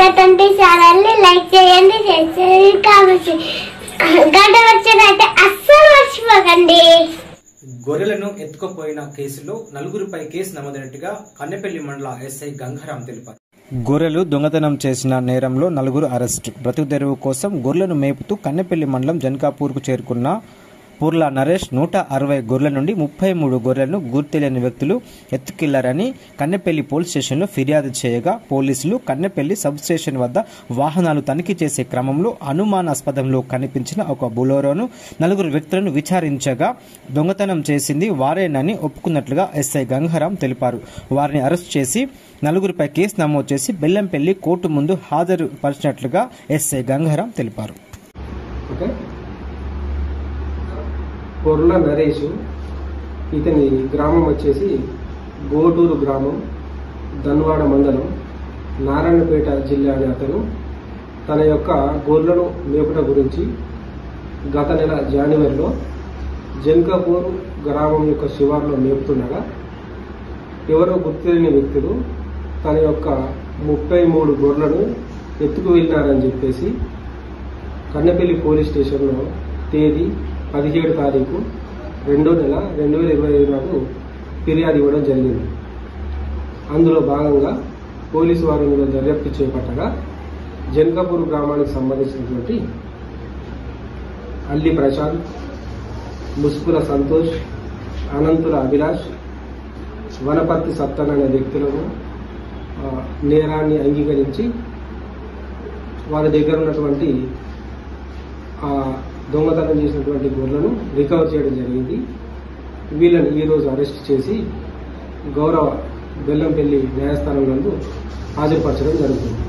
20 ఛానల్ని లైక్ చేయండి, షేర్ చేయండి, కామెంట్ చేయండి. గంట వచ్చేదైతే అస్సలు మర్చిపోకండి. గొర్రెలను ఎత్తుకుపోయిన కేసులో నలుగురిపై కేసు నమోదైనట్టుగా కన్నెపల్లి మండల ఎస్ఐ గంగారాం తెలిపారు. గొర్రెలు దొంగతనం చేసిన నేరంలో నలుగురు అరెస్టు. బ్రతుకు తెరువు కోసం గొర్రెలను మేపుతూ కన్నెపల్లి మండలం జన్కాపూర్కు చేరుకున్న పూర్ల నరేష్ 160 గొర్రెల నుండి 33 గొర్రెలను గుర్తెలియని వ్యక్తులు ఎత్తుకెళ్లారని కన్నెపల్లి పోలీస్ స్టేషన్లో ఫిర్యాదు చేయగా పోలీసులు కన్నెపల్లి సబ్ స్టేషన్ వద్ద వాహనాలు తనిఖీ చేసే క్రమంలో అనుమానాస్పదంలో కనిపించిన ఒక బొలెరోను 4 వ్యక్తులను విచారించగా దొంగతనం చేసింది వారేనని ఒప్పుకున్నట్లుగా ఎస్ఐ గంగారాం తెలిపారు. వారిని అరెస్ట్ చేసి 4గురిపై కేసు నమోదు చేసి బెల్లంపల్లి కోర్టు ముందు హాజరుపరిచినట్లుగా ఎస్ఐ గంగారాం తెలిపారు. పొర్ల నరేష్, ఇతని గ్రామం వచ్చేసి గోటూరు గ్రామం, ధన్వాడ మండలం, నారాయణపేట జిల్లా అని అతను తన యొక్క గొర్రెలను మేపుట గురించి గత నెల జనవరిలో జన్కాపూర్ గ్రామం యొక్క శివారులో మేపుతుండగా ఎవరో గుర్తులేని వ్యక్తులు తన యొక్క 33 గొర్రెలను ఎత్తుకు వెళ్ళినారని చెప్పేసి కన్నెపల్లి పోలీస్ స్టేషన్లో తేదీ 17 తారీఖు 2వ నెల 2025 నాడు ఫిర్యాదు ఇవ్వడం జరిగింది. అందులో భాగంగా పోలీసు వారి మీద దర్యాప్తు చేపట్టగా జన్కాపూర్ గ్రామానికి సంబంధించినటువంటి అల్లి ప్రశాంత్, ముస్కుల సంతోష్, అనంతుల అభిలాష్, వనపర్తి సత్తన్ అనే వ్యక్తులను నేరాన్ని అంగీకరించి వారి దగ్గర ఉన్నటువంటి దొంగతనం చేసినటువంటి గొర్రెలను రికవర్ చేయడం జరిగింది. వీళ్ళని ఈరోజు అరెస్ట్ చేసి గౌరవ బెల్లంపల్లి న్యాయస్థానం నందు హాజరుపరచడం జరుగుతుంది.